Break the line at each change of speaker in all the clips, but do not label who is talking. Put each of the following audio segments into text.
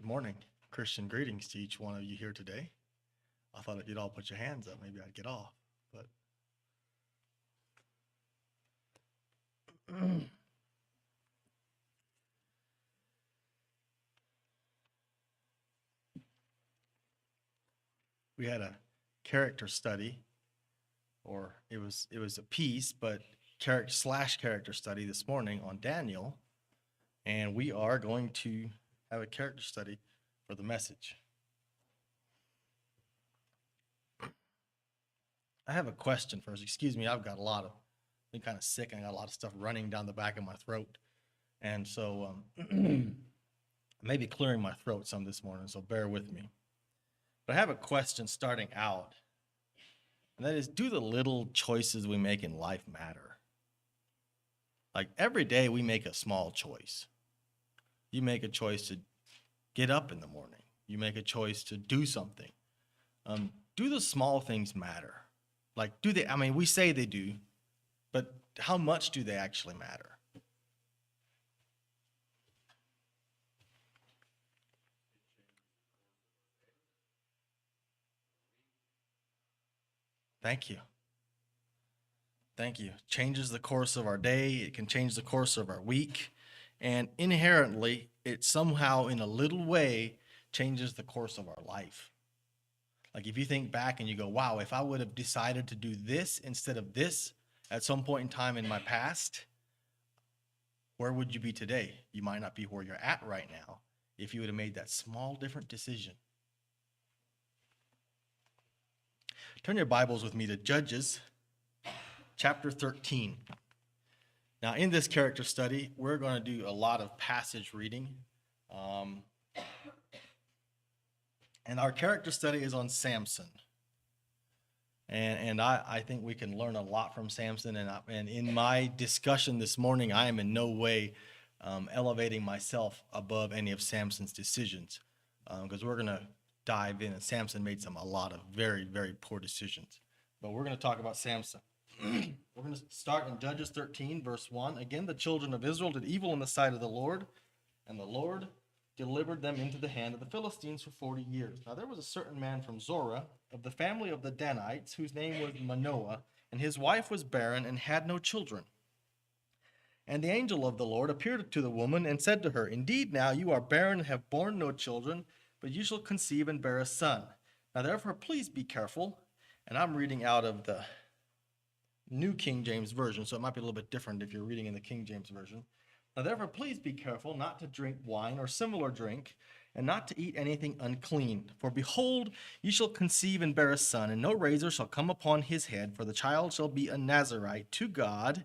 Good morning. Christian greetings to each one of you here today. I thought if you'd all put your hands up, maybe I'd get off, but we had a character study, or it was a piece, but character study this morning on Daniel, and we are going to have a character study for the message. I have a question first. Excuse me, I've got been kind of sick, and I got a lot of stuff running down the back of my throat. And so maybe clearing my throat some this morning, so bear with me. But I have a question starting out, and that is, do the little choices we make in life matter? Like every day we make a small choice. You make a choice to get up in the morning. You make a choice to do something. Do the small things matter? Like, do they? I mean, we say they do, but how much do they actually matter? Thank you. Thank you. Changes the course of our day. It can change the course of our week. And inherently, it somehow, in a little way, changes the course of our life. Like if you think back and you go, wow, if I would have decided to do this instead of this at some point in time in my past, where would you be today? You might not be where you're at right now if you would have made that small different decision. Turn your Bibles with me to Judges chapter 13. Now, in this character study, we're going to do a lot of passage reading. And our character study is on Samson. And I think we can learn a lot from Samson. And in my discussion this morning, I am in no way elevating myself above any of Samson's decisions, because we're going to dive in, and Samson made a lot of very, very poor decisions. But we're going to talk about Samson. We're going to start in Judges 13, verse 1. Again, the children of Israel did evil in the sight of the Lord, and the Lord delivered them into the hand of the Philistines for 40 years. Now there was a certain man from Zorah, of the family of the Danites, whose name was Manoah, and his wife was barren and had no children. And the angel of the Lord appeared to the woman and said to her, Indeed, now you are barren and have borne no children, but you shall conceive and bear a son. Now therefore, please be careful. And I'm reading out of the New King James Version, so it might be a little bit different if you're reading in the King James Version. Now therefore, please be careful not to drink wine or similar drink, and not to eat anything unclean. For behold, you shall conceive and bear a son, and no razor shall come upon his head, for the child shall be a Nazarite to God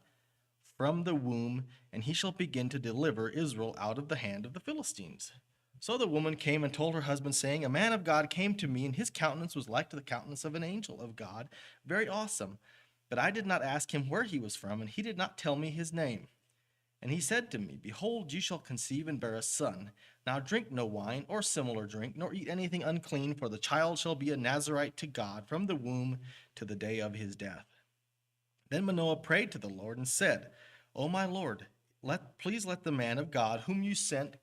from the womb, and he shall begin to deliver Israel out of the hand of the Philistines. So the woman came and told her husband, saying, A man of God came to me, and his countenance was like to the countenance of an angel of God, very awesome. But I did not ask him where he was from, and he did not tell me his name. And he said to me, Behold, you shall conceive and bear a son. Now drink no wine or similar drink, nor eat anything unclean, for the child shall be a Nazarite to God from the womb to the day of his death. Then Manoah prayed to the Lord and said, O my Lord, please let the man of God whom you sent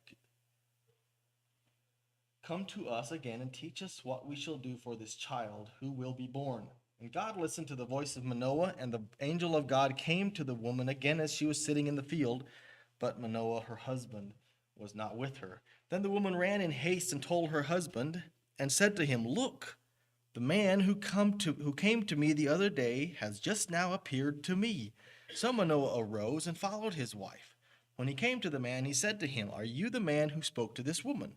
come to us again and teach us what we shall do for this child who will be born. And God listened to the voice of Manoah, and the angel of God came to the woman again as she was sitting in the field, but Manoah, her husband, was not with her. Then the woman ran in haste and told her husband, and said to him, Look, the man who came to me the other day has just now appeared to me. So Manoah arose and followed his wife. When he came to the man, he said to him, Are you the man who spoke to this woman?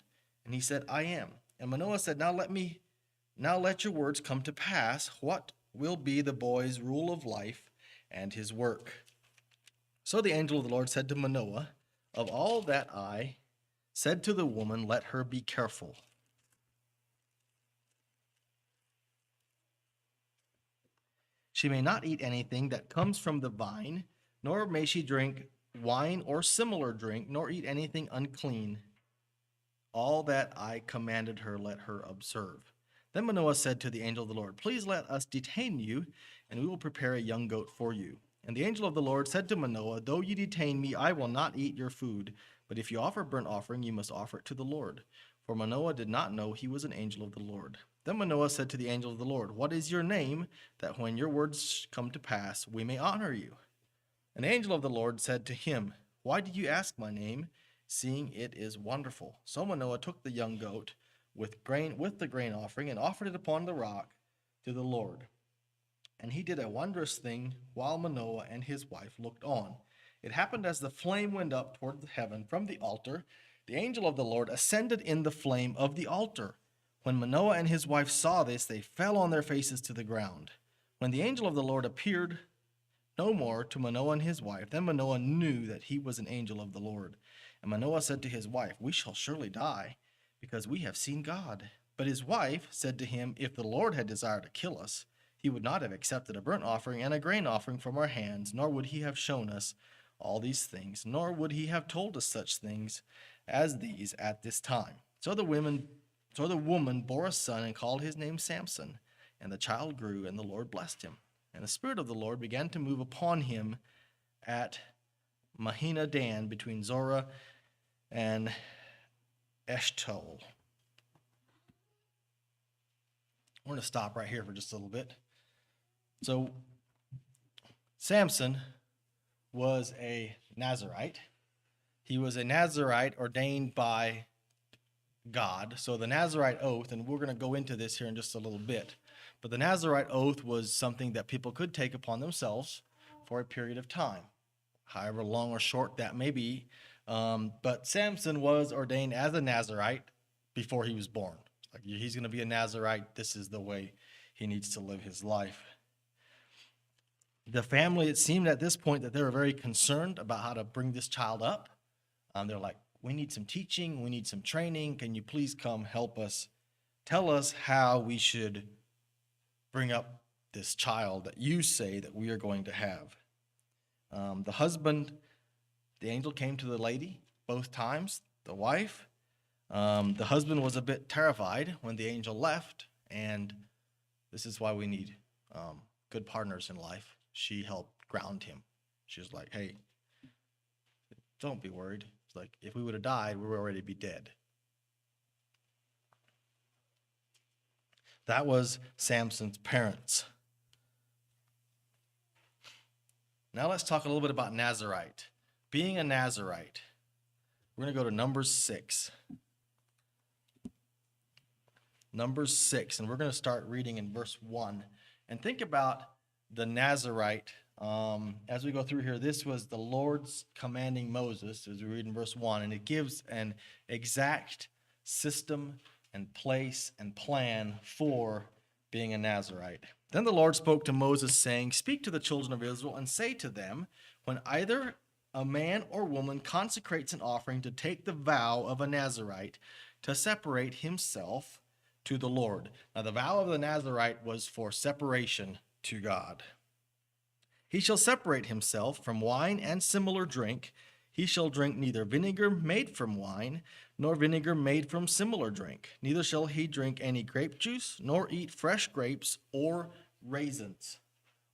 And he said, I am. And Manoah said, Now let your words come to pass. What will be the boy's rule of life and his work? So the angel of the Lord said to Manoah, Of all that I said to the woman, let her be careful. She may not eat anything that comes from the vine, nor may she drink wine or similar drink, nor eat anything unclean. All that I commanded her, let her observe. Then Manoah said to the angel of the Lord, Please let us detain you, and we will prepare a young goat for you. And the angel of the Lord said to Manoah, Though you detain me, I will not eat your food. But if you offer burnt offering, you must offer it to the Lord. for Manoah did not know he was an angel of the Lord. Then Manoah said to the angel of the Lord, "What is your name, that when your words come to pass, we may honor you?" An angel of the Lord said to him, "Why do you ask my name, seeing it is wonderful?" So Manoah took the young goat with the grain offering and offered it upon the rock to the Lord. And he did a wondrous thing while Manoah and his wife looked on. It happened as the flame went up toward heaven from the altar, the angel of the Lord ascended in the flame of the altar. When Manoah and his wife saw this, they fell on their faces to the ground. When the angel of the Lord appeared no more to Manoah and his wife, then Manoah knew that he was an angel of the Lord. And Manoah said to his wife, "We shall surely die, because we have seen God." But his wife said to him, "If the Lord had desired to kill us, he would not have accepted a burnt offering and a grain offering from our hands, nor would he have shown us all these things, nor would he have told us such things as these at this time." So the woman bore a son and called his name Samson, and the child grew, and the Lord blessed him. And the Spirit of the Lord began to move upon him at Mahina Dan, between Zorah and Eshtaol. We're going to stop right here for just a little bit. So Samson was a Nazirite. He was a Nazirite ordained by God. So the Nazirite oath, and we're going to go into this here in just a little bit, but the Nazirite oath was something that people could take upon themselves for a period of time, however long or short that may be. But Samson was ordained as a Nazirite before he was born. Like, he's going to be a Nazirite. This is the way he needs to live his life. The family, it seemed at this point that they were very concerned about how to bring this child up. They're like, "We need some teaching. We need some training. Can you please come help us? Tell us how we should bring up this child that you say that we are going to have." The husband, the angel came to the lady both times, the wife. The husband was a bit terrified when the angel left, and this is why we need good partners in life. She helped ground him. She was like, "Hey, don't be worried. It's like, if we would have died, we would already be dead." That was Samson's parents. Now let's talk a little bit about Nazirite. Being a Nazirite. We're going to go to Numbers 6. Numbers 6, and we're going to start reading in verse 1. And think about the Nazirite. As we go through here, this was the Lord's commanding Moses, as we read in verse 1, and it gives an exact system and place and plan for being a Nazirite. Then the Lord spoke to Moses, saying, "Speak to the children of Israel and say to them, when either a man or woman consecrates an offering to take the vow of a Nazirite to separate himself to the Lord." Now, the vow of the Nazirite was for separation to God. "He shall separate himself from wine and similar drink. He shall drink neither vinegar made from wine, nor vinegar made from similar drink. Neither shall he drink any grape juice, nor eat fresh grapes or raisins.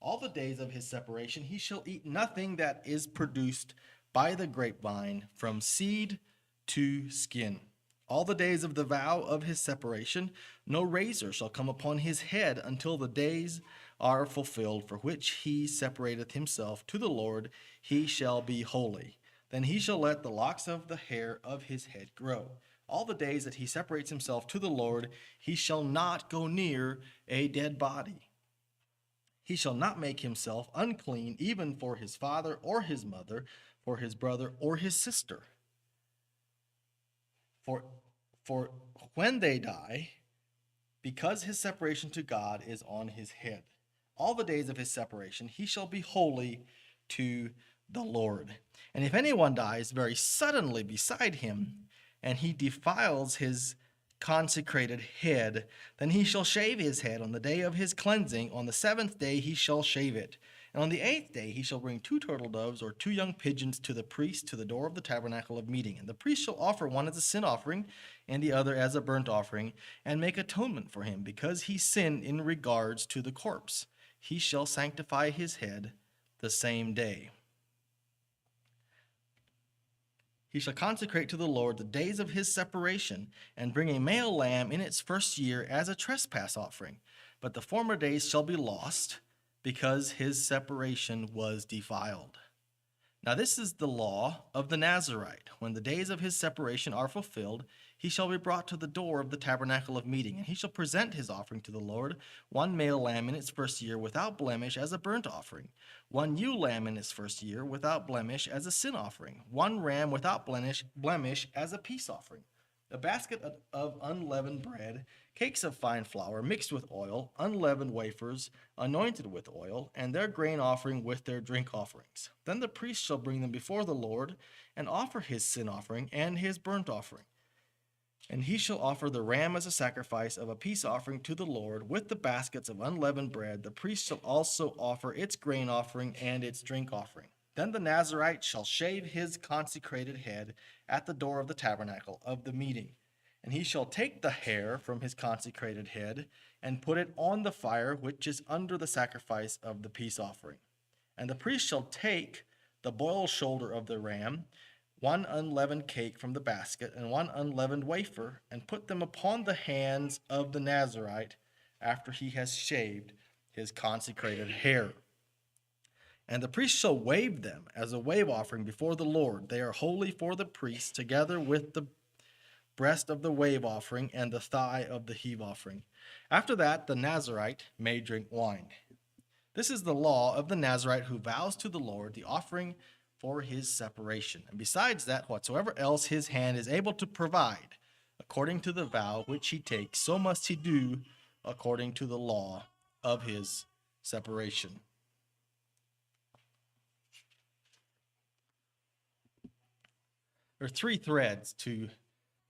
All the days of his separation he shall eat nothing that is produced by the grapevine, from seed to skin. All the days of the vow of his separation, no razor shall come upon his head until the days are fulfilled for which he separateth himself to the Lord. He shall be holy. Then he shall let the locks of the hair of his head grow. All the days that he separates himself to the Lord, he shall not go near a dead body. He shall not make himself unclean, even for his father or his mother, for his brother or his sister. For when they die, because his separation to God is on his head. All the days of his separation he shall be holy to the Lord. And if anyone dies very suddenly beside him, and he defiles his consecrated head, then he shall shave his head on the day of his cleansing. On the 7th day he shall shave it. And on the 8th day he shall bring 2 turtle doves or 2 young pigeons to the priest to the door of the tabernacle of meeting. And the priest shall offer one as a sin offering, and the other as a burnt offering, and make atonement for him, because he sinned in regards to the corpse. He shall sanctify his head the same day. He shall consecrate to the Lord the days of his separation, and bring a male lamb in its first year as a trespass offering. But the former days shall be lost, because his separation was defiled. Now this is the law of the Nazarite. When the days of his separation are fulfilled, he shall be brought to the door of the tabernacle of meeting, and he shall present his offering to the Lord, one male lamb in its first year without blemish as a burnt offering, one ewe lamb in its first year without blemish as a sin offering, one ram without blemish as a peace offering, a basket of unleavened bread, cakes of fine flour mixed with oil, unleavened wafers anointed with oil, and their grain offering with their drink offerings. Then the priest shall bring them before the Lord and offer his sin offering and his burnt offering. And he shall offer the ram as a sacrifice of a peace offering to the Lord with the baskets of unleavened bread. The priest shall also offer its grain offering and its drink offering. Then the Nazarite shall shave his consecrated head at the door of the tabernacle of the meeting. And he shall take the hair from his consecrated head and put it on the fire which is under the sacrifice of the peace offering. And the priest shall take the boiled shoulder of the ram, one unleavened cake from the basket, and one unleavened wafer, and put them upon the hands of the Nazarite after he has shaved his consecrated hair. And the priest shall wave them as a wave offering before the Lord. They are holy for the priest, together with the breast of the wave offering and the thigh of the heave offering. After that, the Nazarite may drink wine. This is the law of the Nazarite who vows to the Lord the offering for his separation. And besides that, whatsoever else his hand is able to provide, according to the vow which he takes, so must he do according to the law of his separation. There are three threads to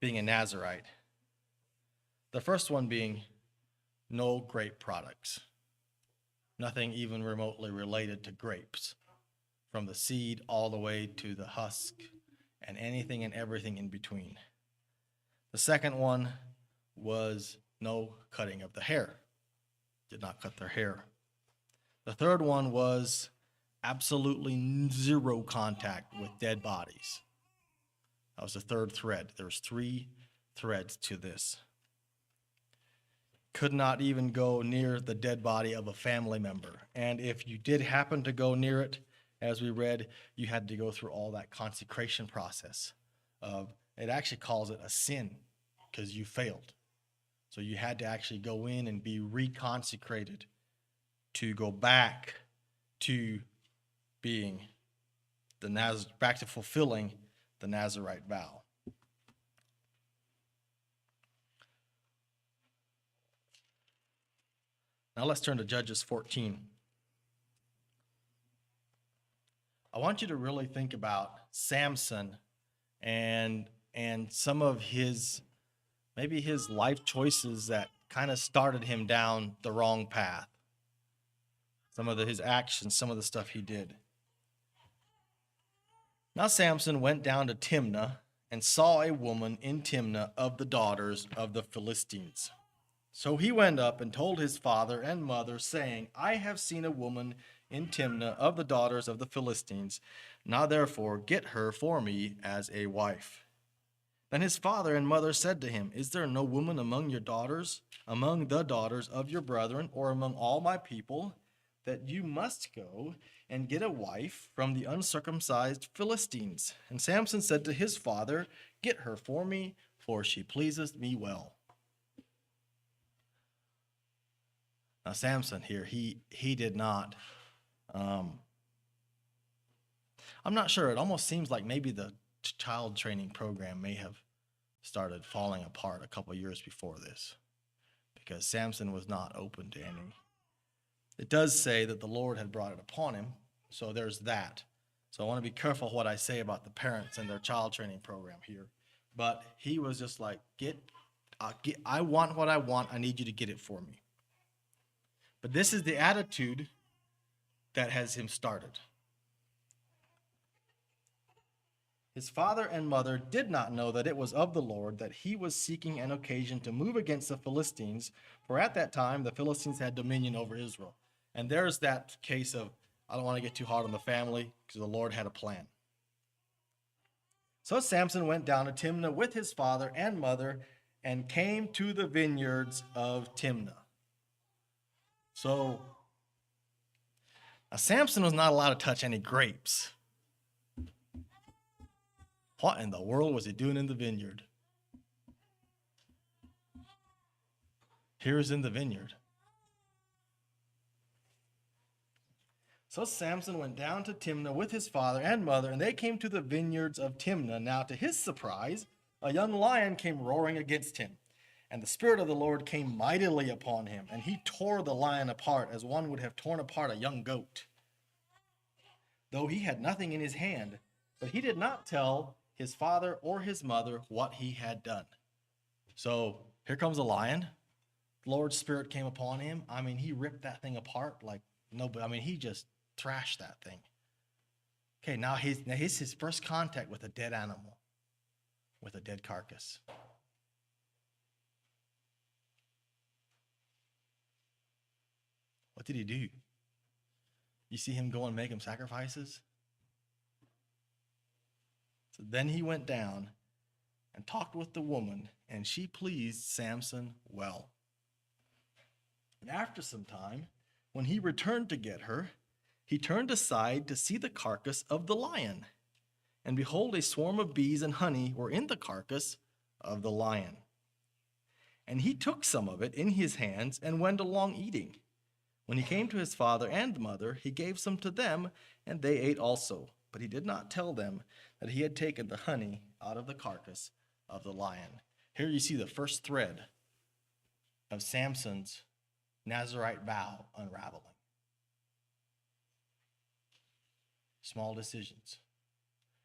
being a Nazarite. The first one being no grape products. Nothing even remotely related to grapes, from the seed all the way to the husk and anything and everything in between. The second one was no cutting of the hair. Did not cut their hair. The third one was absolutely zero contact with dead bodies. That was the third thread. There was three threads to this. Could not even go near the dead body of a family member. And if you did happen to go near it, as we read, you had to go through all that consecration process of, it actually calls it a sin because you failed. So you had to actually go in and be reconsecrated to go back to being back to fulfilling the Nazarite vow. Now let's turn to Judges 14. I want you to really think about Samson and some of his, maybe his life choices that kind of started him down the wrong path. Some of his actions, some of the stuff he did. Now Samson went down to Timnah and saw a woman in Timnah of the daughters of the Philistines. So he went up and told his father and mother, saying, I have seen a woman in Timnah of the daughters of the Philistines. Now therefore get her for me as a wife. Then his father and mother said to him, Is there no woman among your daughters, among the daughters of your brethren, or among all my people, that you must go and get a wife from the uncircumcised Philistines? And Samson said to his father, Get her for me, for she pleases me well. Now Samson here, he did not, I'm not sure, it almost seems like maybe the child training program may have started falling apart a couple years before this, because Samson was not open to any. It does say that the Lord had brought it upon him, so there's that. So I want to be careful what I say about the parents and their child training program here. But he was just like, I want what I want, I need you to get it for me. But this is the attitude that has him started. His father and mother did not know that it was of the Lord that he was seeking an occasion to move against the Philistines, for at that time the Philistines had dominion over Israel. And there's that case of, I don't want to get too hard on the family, because the Lord had a plan. So Samson went down to Timnah with his father and mother and came to the vineyards of Timnah. So Samson was not allowed to touch any grapes. What in the world was he doing in the vineyard? Here is in the vineyard. So Samson went down to Timnah with his father and mother, and they came to the vineyards of Timnah. Now, to his surprise, a young lion came roaring against him, and the Spirit of the Lord came mightily upon him, and he tore the lion apart as one would have torn apart a young goat, though he had nothing in his hand. But he did not tell his father or his mother what he had done. So here comes a lion. The Lord's Spirit came upon him. I mean, he ripped that thing apart like nobody. I mean, he just thrashed that thing. Okay, now he's his first contact with a dead animal, with a dead carcass. What did he do? You see him go and make him sacrifices? So then he went down and talked with the woman, and she pleased Samson well. And after some time, when he returned to get her, he turned aside to see the carcass of the lion. And behold, a swarm of bees and honey were in the carcass of the lion. And he took some of it in his hands and went along eating. When he came to his father and mother, he gave some to them, and they ate also. But he did not tell them that he had taken the honey out of the carcass of the lion. Here you see the first thread of Samson's Nazirite vow unraveling. Small decisions.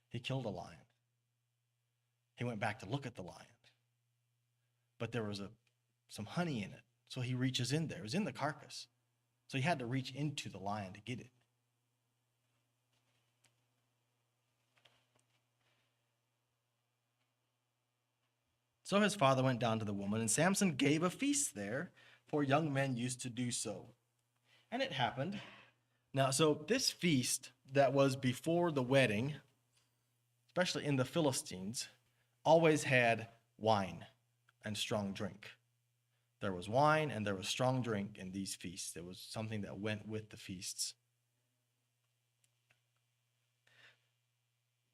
He killed a lion. He went back to look at the lion. But there was some honey in it. So he reaches in there. It was in the carcass. So he had to reach into the lion to get it. So his father went down to the woman, and Samson gave a feast there, for young men used to do so. And it happened. Now, so this feast that was before the wedding, especially in the Philistines, always had wine and strong drink. There was wine and there was strong drink in these feasts. There was something that went with the feasts.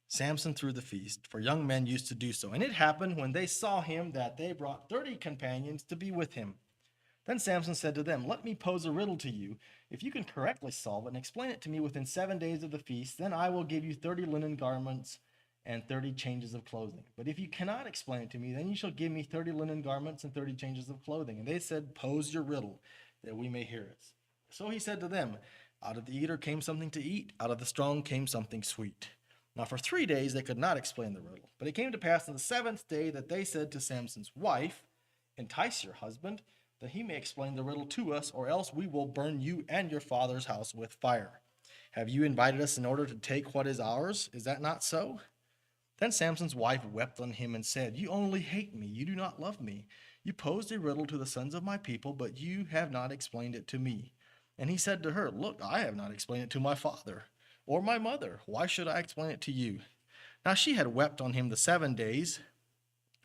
Samson threw the feast, for young men used to do so. And it happened when they saw him that they brought 30 companions to be with him. Then Samson said to them, "Let me pose a riddle to you. If you can correctly solve it and explain it to me within 7 days of the feast, then I will give you 30 linen garments and 30 changes of clothing. But if you cannot explain it to me, then you shall give me 30 linen garments and 30 changes of clothing." And they said, "Pose your riddle, that we may hear it." So he said to them, "Out of the eater came something to eat, out of the strong came something sweet." Now for 3 days they could not explain the riddle. But it came to pass on the 7th day that they said to Samson's wife, "Entice your husband, that he may explain the riddle to us, or else we will burn you and your father's house with fire. Have you invited us in order to take what is ours? Is that not so?" Then Samson's wife wept on him and said, "You only hate me. You do not love me. You posed a riddle to the sons of my people, but you have not explained it to me." And he said to her, "Look, I have not explained it to my father or my mother. Why should I explain it to you?" Now she had wept on him the 7 days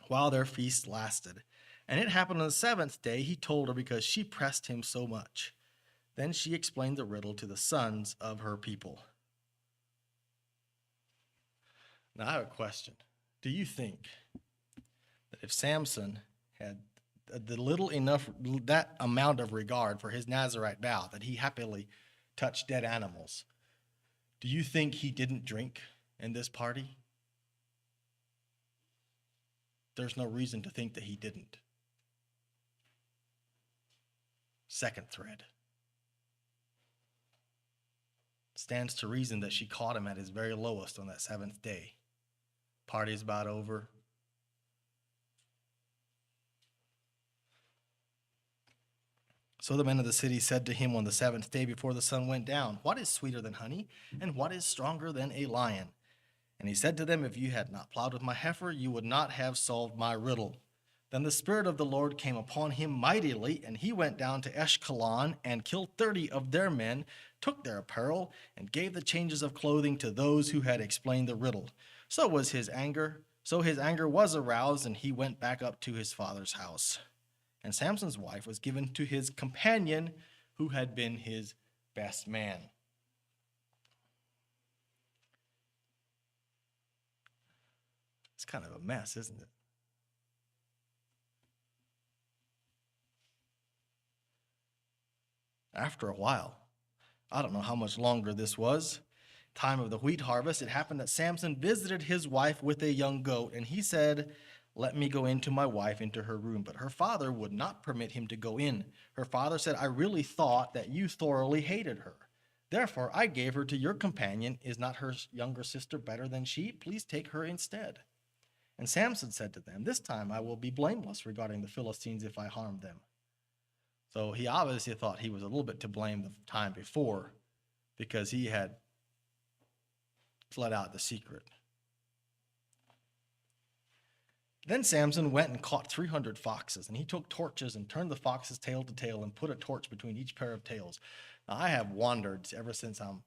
while their feast lasted. And it happened on the 7th day, he told her, because she pressed him so much. Then she explained the riddle to the sons of her people. Now I have a question. Do you think that if Samson had that amount of regard for his Nazirite vow, that he happily touched dead animals, do you think he didn't drink in this party? There's no reason to think that he didn't. Second thread. Stands to reason that she caught him at his very lowest on that 7th day. Party's about over. So the men of the city said to him on the 7th day before the sun went down, "What is sweeter than honey, and what is stronger than a lion?" And he said to them, "If you had not plowed with my heifer, you would not have solved my riddle." Then the Spirit of the Lord came upon him mightily, and he went down to Eshkelon and killed 30 of their men, took their apparel, and gave the changes of clothing to those who had explained the riddle. So his anger was aroused, and he went back up to his father's house. And Samson's wife was given to his companion, who had been his best man. It's kind of a mess, isn't it? After a while, I don't know how much longer this was, time of the wheat harvest, it happened that Samson visited his wife with a young goat, and he said, "Let me go into my wife into her room." But her father would not permit him to go in. Her father said, "I really thought that you thoroughly hated her. Therefore, I gave her to your companion. Is not her younger sister better than she? Please take her instead." And Samson said to them, "This time I will be blameless regarding the Philistines if I harm them." So he obviously thought he was a little bit to blame the time before, because he had let out the secret. Then Samson went and caught 300 foxes, and he took torches and turned the foxes tail to tail and put a torch between each pair of tails. Now, I have wondered ever since I'm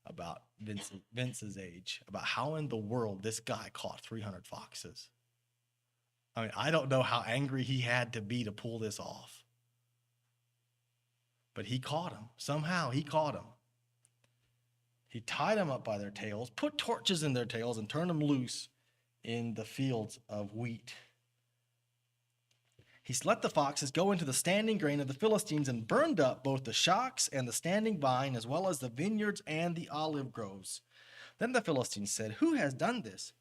about Vince's age about how in the world this guy caught 300 foxes. I mean, I don't know how angry he had to be to pull this off. But he caught them. Somehow he caught them. He tied them up by their tails, put torches in their tails, and turned them loose in the fields of wheat. He let the foxes go into the standing grain of the Philistines and burned up both the shocks and the standing vine, as well as the vineyards and the olive groves. Then the Philistines said, "Who has done this?"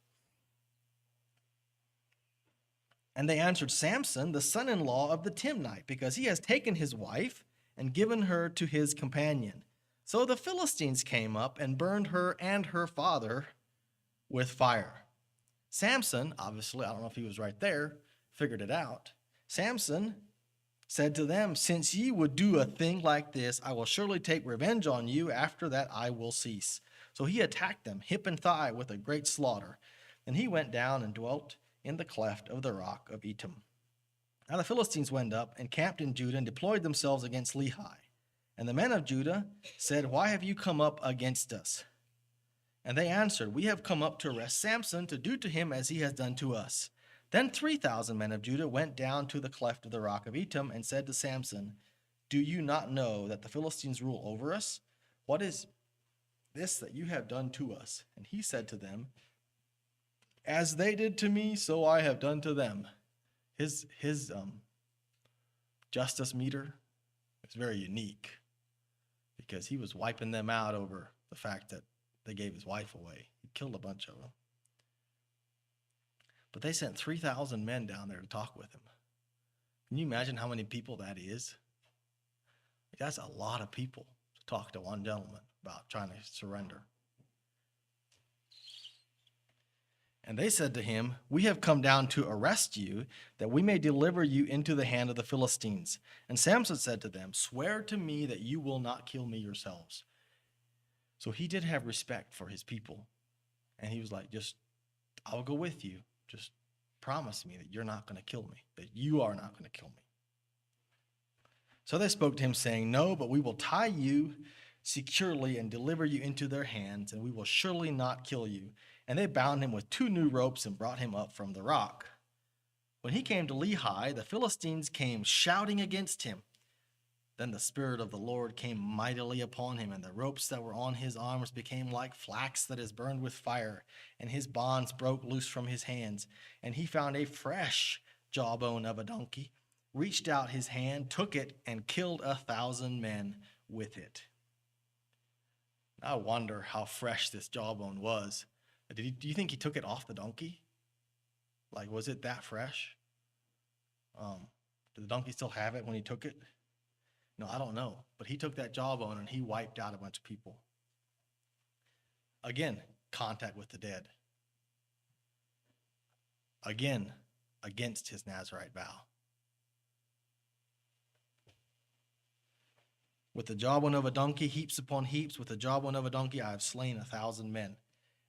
And they answered, "Samson, the son-in-law of the Timnite, because he has taken his wife and given her to his companion." So the Philistines came up and burned her and her father with fire. Samson, obviously, I don't know if he was right there, figured it out. Samson said to them, "Since ye would do a thing like this, I will surely take revenge on you. After that I will cease." So he attacked them, hip and thigh, with a great slaughter. And he went down and dwelt in the cleft of the rock of Etam. Now the Philistines went up and camped in Judah and deployed themselves against Lehi. And the men of Judah said, "Why have you come up against us?" And they answered, "We have come up to arrest Samson, to do to him as he has done to us." Then 3,000 men of Judah went down to the cleft of the rock of Etam and said to Samson, "Do you not know that the Philistines rule over us? What is this that you have done to us?" And he said to them, "As they did to me, so I have done to them." His justice meter is very unique, because he was wiping them out over the fact that they gave his wife away. He killed a bunch of them. But they sent 3,000 men down there to talk with him. Can you imagine how many people that is? That's a lot of people to talk to one gentleman about trying to surrender. And they said to him, "We have come down to arrest you, that we may deliver you into the hand of the Philistines." And Samson said to them, "Swear to me that you will not kill me yourselves." So he did have respect for his people. And he was like, I'll go with you. Just promise me that you're not going to kill me, that you are not going to kill me. So they spoke to him, saying, "No, but we will tie you securely and deliver you into their hands, and we will surely not kill you." And they bound him with 2 new ropes and brought him up from the rock. When he came to Lehi, the Philistines came shouting against him. Then the Spirit of the Lord came mightily upon him, and the ropes that were on his arms became like flax that is burned with fire, and his bonds broke loose from his hands. And he found a fresh jawbone of a donkey, reached out his hand, took it, and killed 1,000 men with it. I wonder how fresh this jawbone was. Do you think he took it off the donkey? Like, was it that fresh? Did the donkey still have it when he took it? No, I don't know. But he took that jawbone and he wiped out a bunch of people. Again, contact with the dead. Again, against his Nazirite vow. With the jawbone of a donkey, heaps upon heaps, with the jawbone of a donkey, I have slain 1,000 men.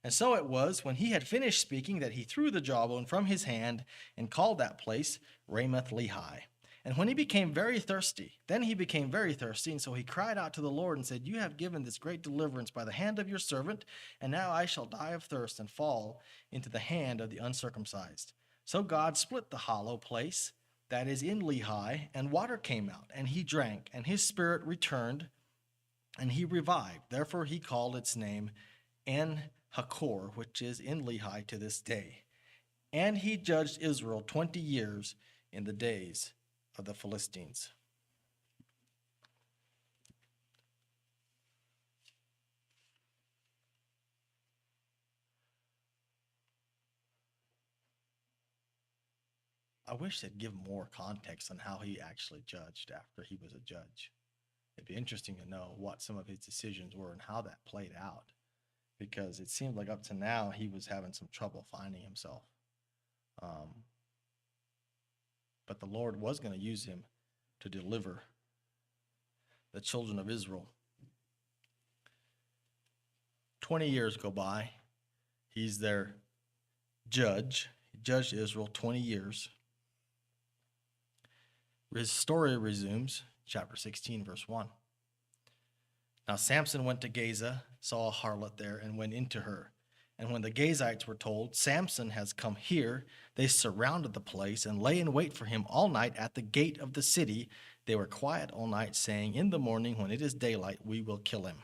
And so it was, when he had finished speaking, that he threw the jawbone from his hand and called that place Ramoth Lehi. And when he became very thirsty, and so he cried out to the Lord and said, "You have given this great deliverance by the hand of your servant, and now I shall die of thirst and fall into the hand of the uncircumcised." So God split the hollow place that is in Lehi, and water came out, and he drank, and his spirit returned, and he revived. Therefore he called its name En Hakor, which is in Lehi to this day. And he judged Israel 20 years in the days of the Philistines. I wish they'd give more context on how he actually judged after he was a judge. It'd be interesting to know what some of his decisions were and how that played out, because it seemed like up to now he was having some trouble finding himself. But the Lord was going to use him to deliver the children of Israel. 20 years go by. He's their judge. He judged Israel 20 years. His story resumes, chapter 16, verse 1. Now Samson went to Gaza, saw a harlot there, and went into her. And when the Gazites were told, "Samson has come here," they surrounded the place and lay in wait for him all night at the gate of the city. They were quiet all night, saying, "In the morning, when it is daylight, we will kill him."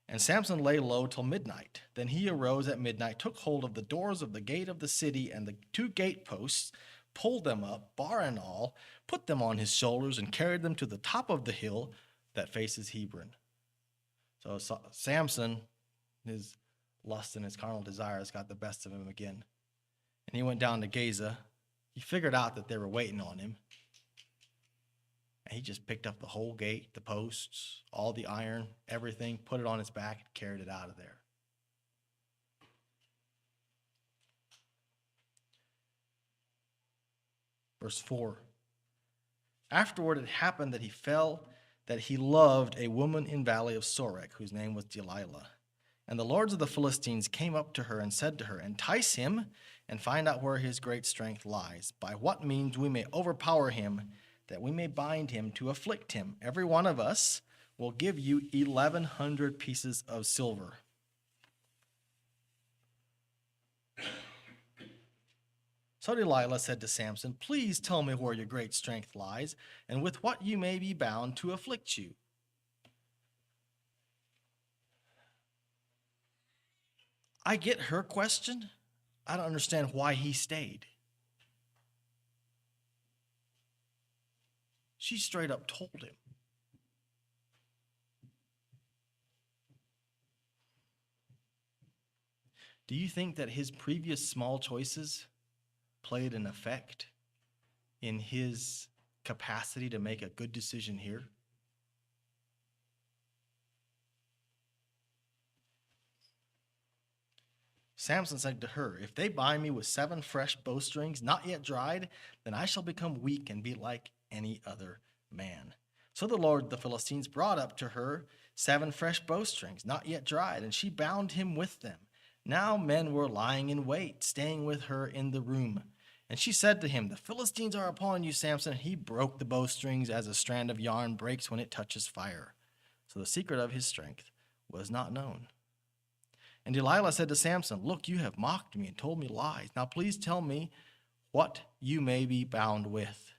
And Samson lay low till midnight. Then he arose at midnight, took hold of the doors of the gate of the city and the 2 gateposts, pulled them up, bar and all, put them on his shoulders, and carried them to the top of the hill that faces Hebron. So Samson, his lust and his carnal desires got the best of him again. And he went down to Gaza. He figured out that they were waiting on him. And he just picked up the whole gate, the posts, all the iron, everything, put it on his back, and carried it out of there. Verse 4. Afterward it happened that he loved a woman in valley of Sorek, whose name was Delilah. And the lords of the Philistines came up to her and said to her, "Entice him and find out where his great strength lies, by what means we may overpower him, that we may bind him to afflict him. Every one of us will give you 1,100 pieces of silver." So Delilah said to Samson, "Please tell me where your great strength lies, and with what you may be bound to afflict you." I get her question. I don't understand why he stayed. She straight up told him. Do you think that his previous small choices played an effect in his capacity to make a good decision here? Samson said to her, "If they bind me with 7 fresh bowstrings, not yet dried, then I shall become weak and be like any other man." So the Lord of the Philistines brought up to her 7 fresh bowstrings, not yet dried, and she bound him with them. Now men were lying in wait, staying with her in the room. And she said to him, "The Philistines are upon you, Samson." And he broke the bowstrings as a strand of yarn breaks when it touches fire. So the secret of his strength was not known. And Delilah said to Samson, "Look, you have mocked me and told me lies. Now please tell me what you may be bound with."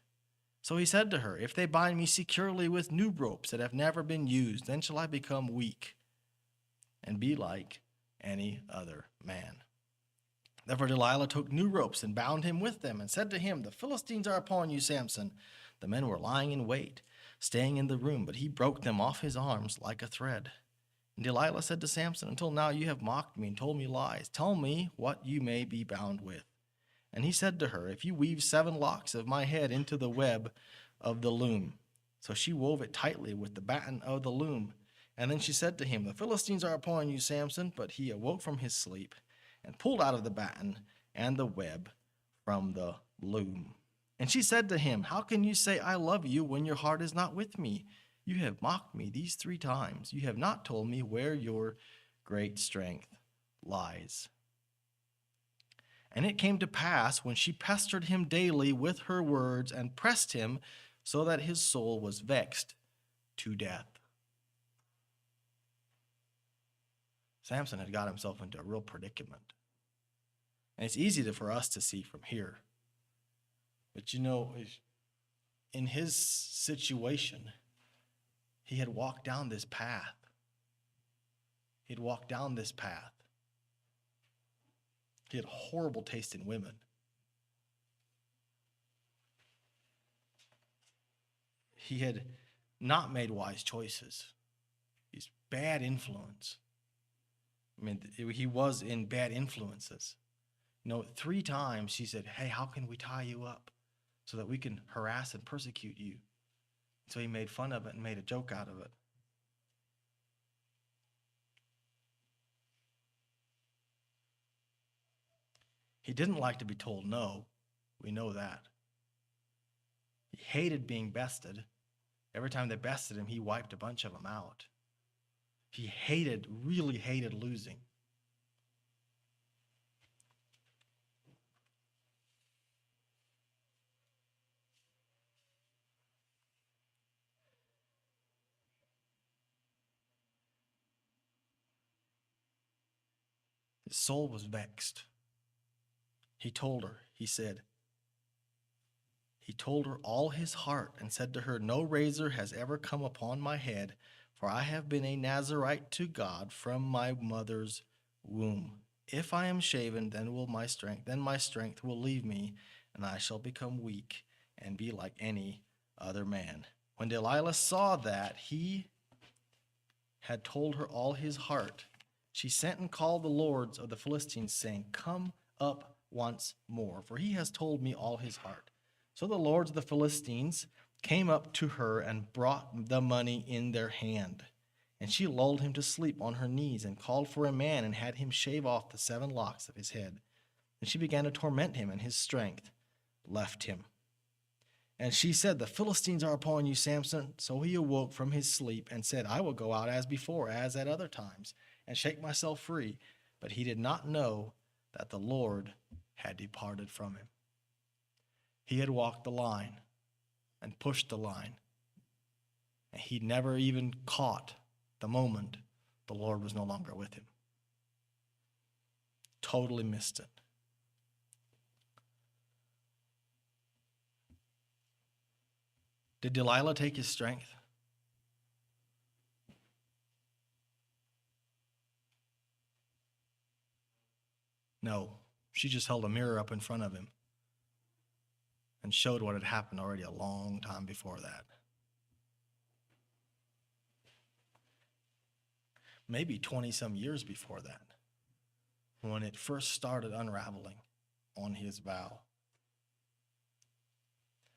So he said to her, "If they bind me securely with new ropes that have never been used, then shall I become weak and be like any other man." Therefore Delilah took new ropes and bound him with them and said to him, "The Philistines are upon you, Samson." The men were lying in wait, staying in the room, but he broke them off his arms like a thread. And Delilah said to Samson, "Until now you have mocked me and told me lies. Tell me what you may be bound with." And he said to her, "If you weave 7 locks of my head into the web of the loom." So she wove it tightly with the batten of the loom. And then she said to him, "The Philistines are upon you, Samson." But he awoke from his sleep and pulled out of the batten and the web from the loom. And she said to him, "How can you say I love you when your heart is not with me? You have mocked me these 3 times. You have not told me where your great strength lies." And it came to pass, when she pestered him daily with her words and pressed him, so that his soul was vexed to death. Samson had got himself into a real predicament. And it's easy for us to see from here. But in his situation, he had walked down this path. He'd walked down this path. He had horrible taste in women. He had not made wise choices. He's bad influence. He was in bad influences. 3 times she said, hey, how can we tie you up so that we can harass and persecute you? So he made fun of it and made a joke out of it. He didn't like to be told no. We know that. He hated being bested. Every time they bested him, he wiped a bunch of them out. He really hated losing. His soul was vexed. He told her all his heart and said to her, no razor has ever come upon my head, for I have been a Nazarite to God from my mother's womb. If I am shaven, then my strength will leave me, and I shall become weak and be like any other man. When Delilah saw that he had told her all his heart, she sent and called the lords of the Philistines, saying, come up once more, for he has told me all his heart. So the lords of the Philistines came up to her and brought the money in their hand. And she lulled him to sleep on her knees and called for a man and had him shave off the 7 locks of his head. And she began to torment him, and his strength left him. And she said, the Philistines are upon you, Samson. So he awoke from his sleep and said, I will go out as before, as at other times, and shake myself free. But he did not know that the Lord had departed from him. He had walked the line and pushed the line. And he never even caught the moment the Lord was no longer with him. Totally missed it. Did Delilah take his strength? No. She just held a mirror up in front of him and showed what had happened already a long time before that. Maybe 20-some years before that, when it first started unraveling on his vow.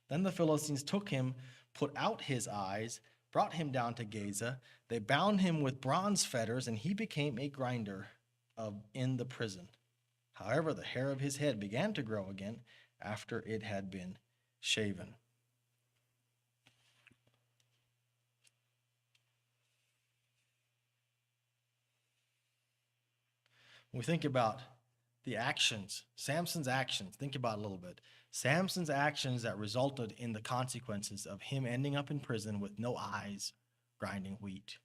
Then the Philistines took him, put out his eyes, brought him down to Gaza. They bound him with bronze fetters, and he became a grinder in the prison. However, the hair of his head began to grow again after it had been shaven. When we think about the actions, Samson's actions, think about it a little bit. Samson's actions that resulted in the consequences of him ending up in prison with no eyes, grinding wheat.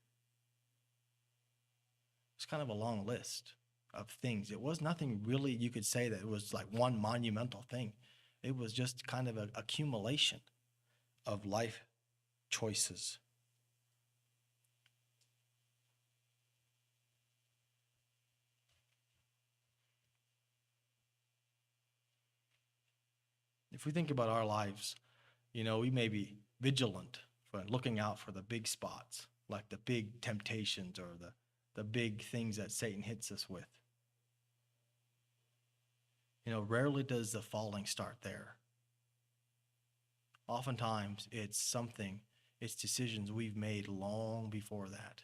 It's kind of a long list of things. It was nothing really you could say that it was like one monumental thing. It was just kind of an accumulation of life choices. If we think about our lives, we may be vigilant for looking out for the big spots, like the big temptations or the big things that Satan hits us with. Rarely does the falling start there. Oftentimes, it's decisions we've made long before that.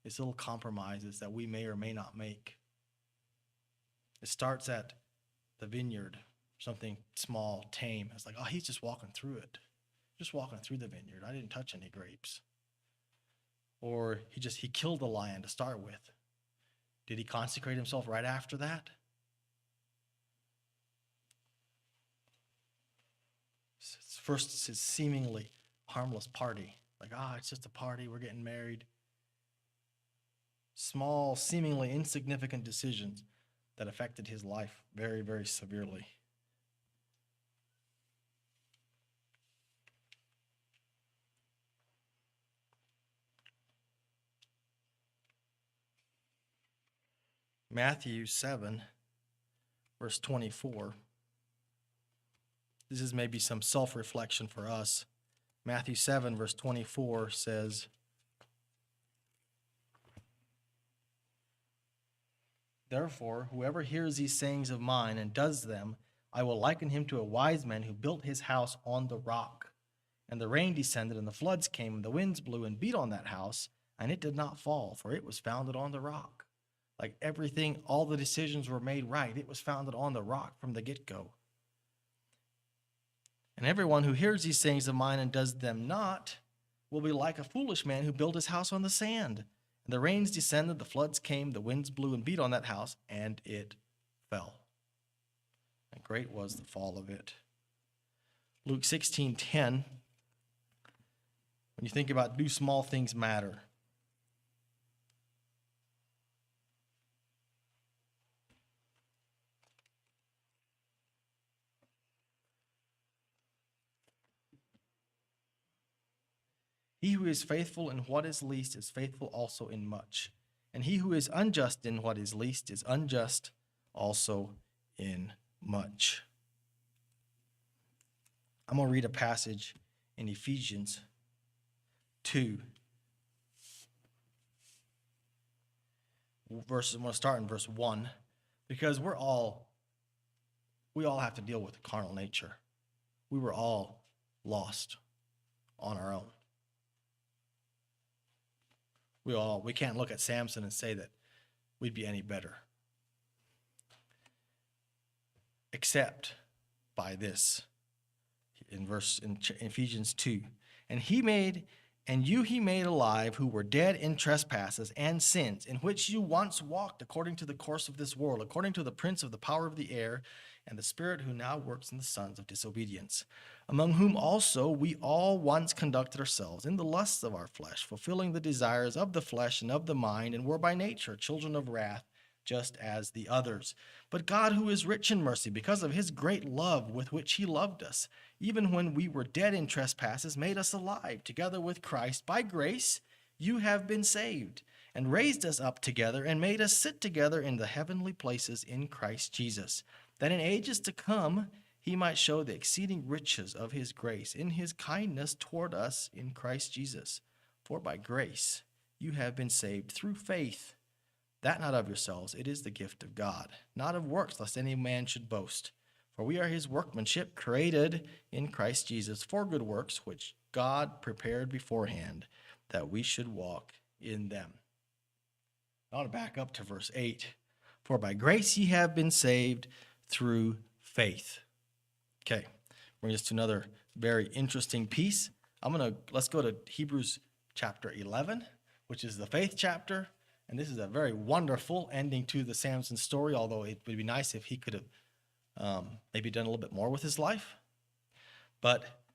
It's little compromises that we may or may not make. It starts at the vineyard, something small, tame. It's like, oh, he's just walking through it. Just walking through the vineyard. I didn't touch any grapes. Or he killed the lion to start with. Did he consecrate himself right after that? first seemingly harmless party. Like, it's just a party, we're getting married. Small, seemingly insignificant decisions that affected his life very, very severely. Matthew 7, verse 24. This is maybe some self-reflection for us. Matthew 7, verse 24 says, "Therefore, whoever hears these sayings of mine and does them, I will liken him to a wise man who built his house on the rock. And the rain descended, and the floods came, and the winds blew and beat on that house, and it did not fall, for it was founded on the rock." Like everything, all the decisions were made right. It was founded on the rock from the get-go. "And everyone who hears these sayings of mine and does them not will be like a foolish man who built his house on the sand. And the rains descended, the floods came, the winds blew and beat on that house, and it fell. And great was the fall of it." Luke 16:10. When you think about, do small things matter? "He who is faithful in what is least is faithful also in much. And he who is unjust in what is least is unjust also in much." I'm going to read a passage in Ephesians 2. I'm going to start in verse 1, because we all have to deal with the carnal nature. We were all lost on our own. We can't look at Samson and say that we'd be any better, except by this. In Ephesians 2, "And you he made alive, who were dead in trespasses and sins, in which you once walked according to the course of this world, according to the prince of the power of the air, and the spirit who now works in the sons of disobedience, among whom also we all once conducted ourselves in the lusts of our flesh, fulfilling the desires of the flesh and of the mind, and were by nature children of wrath, just as the others. But God, who is rich in mercy, because of his great love with which he loved us, even when we were dead in trespasses, made us alive together with Christ. By grace you have been saved, and raised us up together, and made us sit together in the heavenly places in Christ Jesus, that in ages to come he might show the exceeding riches of his grace in his kindness toward us in Christ Jesus. For by grace you have been saved through faith, that not of yourselves, it is the gift of God, not of works, lest any man should boast. For we are his workmanship, created in Christ Jesus for good works, which God prepared beforehand, that we should walk in them." I want to back up to verse 8. "For by grace ye have been saved through faith." Okay, bring us to another very interesting piece. Let's go to Hebrews chapter 11, which is the faith chapter. And this is a very wonderful ending to the Samson story, although it would be nice if he could have maybe done a little bit more with his life. But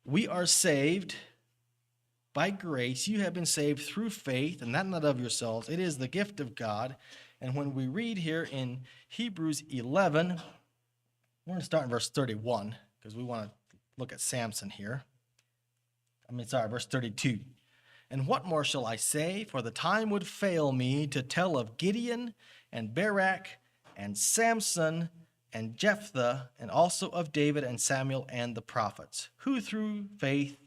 we are saved by grace. You have been saved through faith, and that not of yourselves. It is the gift of God. And when we read here in Hebrews 11, we're going to start in verse 31, because we want to look at Samson here. Verse 32. "And what more shall I say? For the time would fail me to tell of Gideon and Barak and Samson and Jephthah, and also of David and Samuel and the prophets, who through faith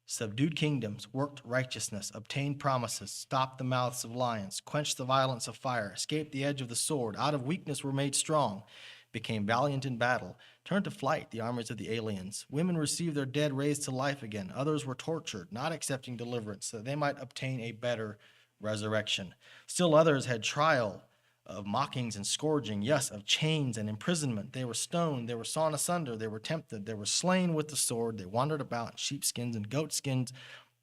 subdued kingdoms, worked righteousness, obtained promises, stopped the mouths of lions, quenched the violence of fire, escaped the edge of the sword, out of weakness were made strong, became valiant in battle, turned to flight the armies of the aliens. Women received their dead raised to life again. Others were tortured, not accepting deliverance, so that they might obtain a better resurrection. Still others had trial of mockings and scourging, yes, of chains and imprisonment. They were stoned, they were sawn asunder, they were tempted, they were slain with the sword, they wandered about in sheepskins and goatskins,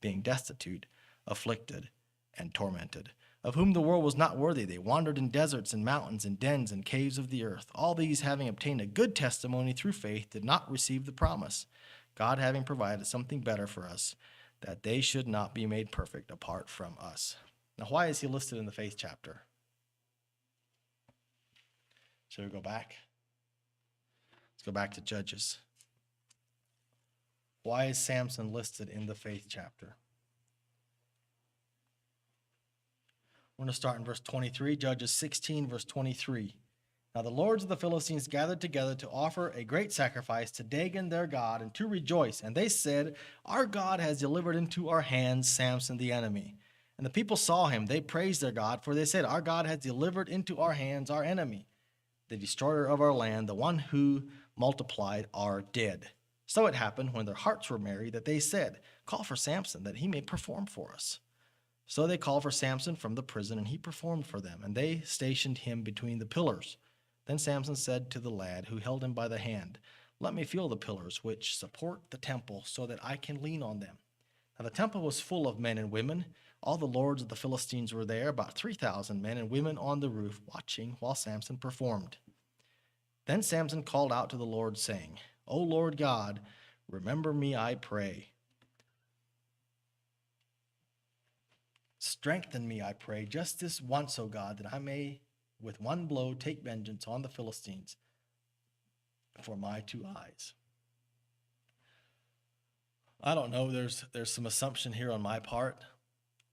being destitute, afflicted, and tormented, of whom the world was not worthy. They wandered in deserts and mountains and dens and caves of the earth. All these, having obtained a good testimony through faith, did not receive the promise, God having provided something better for us, that they should not be made perfect apart from us. Now, why is he listed in the faith chapter? Shall we go back? Let's go back to Judges. Why is Samson listed in the faith chapter? We're going to start in verse 23, Judges 16, verse 23. Now the lords of the Philistines gathered together to offer a great sacrifice to Dagon their god and to rejoice. And they said, Our God has delivered into our hands Samson the enemy. And the people saw him. They praised their God, for they said, Our God has delivered into our hands our enemy, the destroyer of our land, the one who multiplied our dead. So it happened when their hearts were merry that they said, Call for Samson, that he may perform for us. So they called for Samson from the prison, and he performed for them, and they stationed him between the pillars. Then Samson said to the lad who held him by the hand, Let me feel the pillars which support the temple, so that I can lean on them. Now the temple was full of men and women. All the lords of the Philistines were there, about 3,000 men and women on the roof, watching while Samson performed. Then Samson called out to the Lord, saying, O Lord God, remember me, I pray. Strengthen me, I pray, just this once, O God, that I may with one blow take vengeance on the Philistines for my 2 eyes. I don't know, there's some assumption here on my part,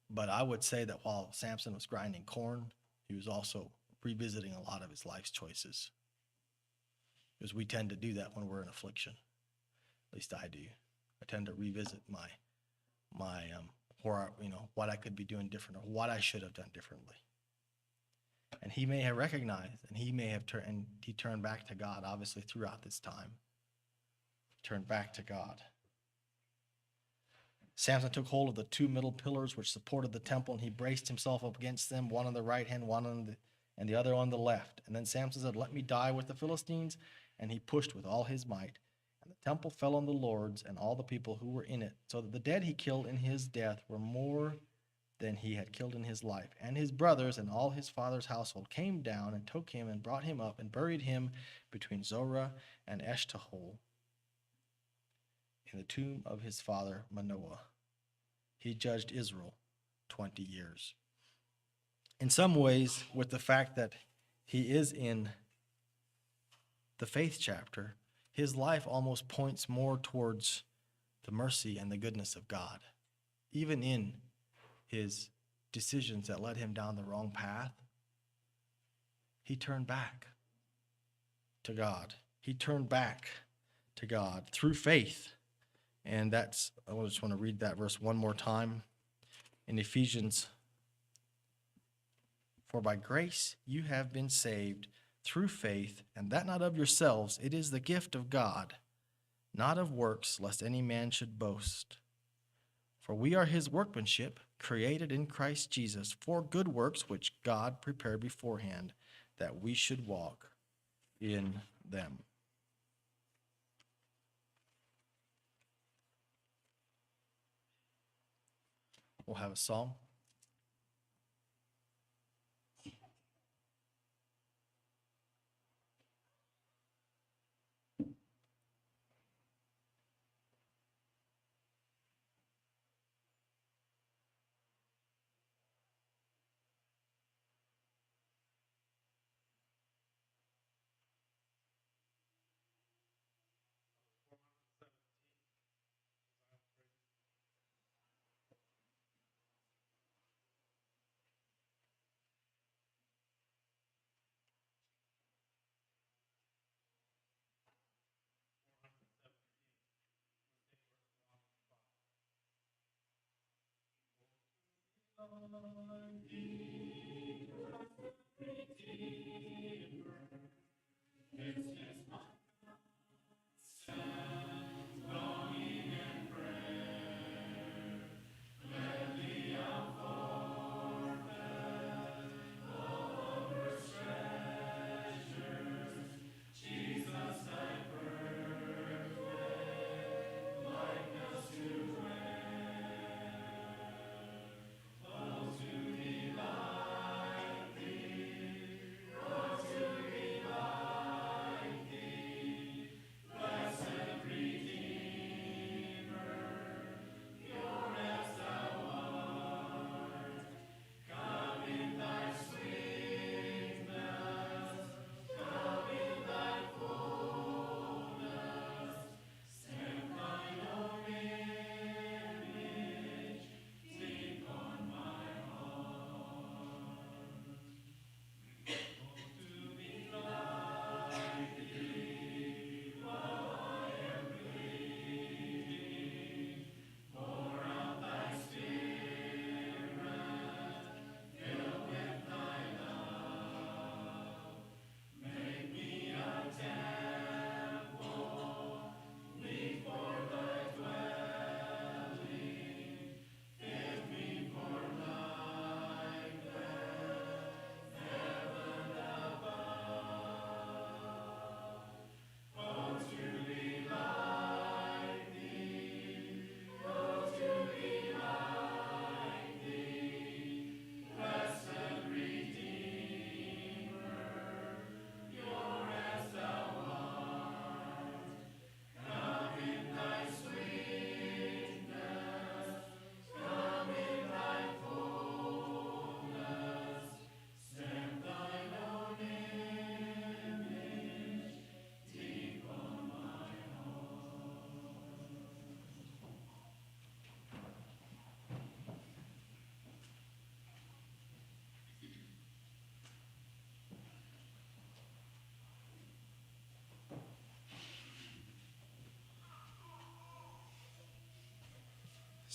but I would say that while Samson was grinding corn, he was also revisiting a lot of his life's choices. Because we tend to do that when we're in affliction. At least I do. I tend to revisit my what I could be doing different, or what I should have done differently. And he may have recognized, and he may have turned back to God, obviously, throughout this time. Turned back to God. Samson took hold of the 2 middle pillars which supported the temple, and he braced himself up against them, one on the right hand, and the other on the left. And then Samson said, Let me die with the Philistines. And he pushed with all his might. And the temple fell on the lords and all the people who were in it, so that the dead he killed in his death were more than he had killed in his life. And his brothers and all his father's household came down and took him and brought him up and buried him between Zorah and Eshtaol in the tomb of his father Manoah. He judged Israel 20 years. In some ways, with the fact that he is in the faith chapter, his life almost points more towards the mercy and the goodness of God. Even in his decisions that led him down the wrong path, he turned back to God. He turned back to God through faith. And I just want to read that verse one more time in Ephesians. For by grace you have been saved through faith, and that not of yourselves, it is the gift of God, not of works, lest any man should boast. For we are his workmanship, created in Christ Jesus, for good works which God prepared beforehand, that we should walk in them. We'll have a song.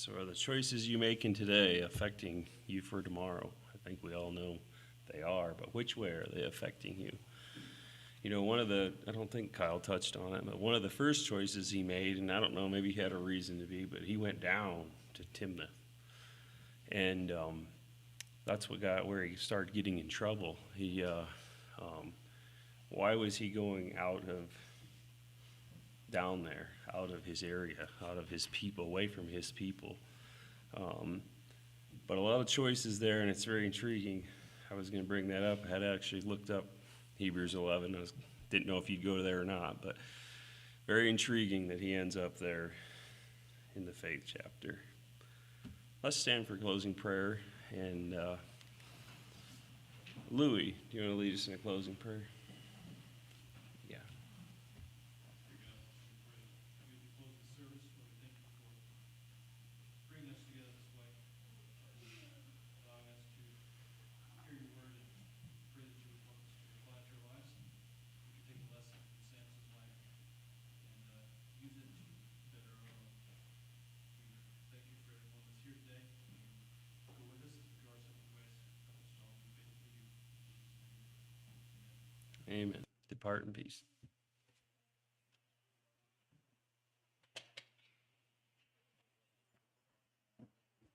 So are the choices you making today affecting you for tomorrow? I think we all know they are, but which way are they affecting you? You know, I don't think Kyle touched on it, but one of the first choices he made, and I don't know, maybe he had a reason to be, but he went down to Timnath. And that's what got where he started getting in trouble. Why was he going down there, out of his area, out of his people, away from his people? But a lot of choices there, and it's very intriguing. I was going to bring that up. I had actually looked up Hebrews 11. Didn't know if you'd go there or not, but very intriguing that he ends up there in the faith chapter. Let's stand for closing prayer. And Louis, do you want to lead us in a closing prayer? Yeah.
Bringing us together this way, allowing us to hear your word and pray that you would help us to apply it to our lives. We can take a lesson from Samson's life and use it to better our own. We thank you for everyone that's here today. Go with us as we go our separate ways. Help us to all be faithful to you. In Jesus' name, amen.
Amen. Depart in peace.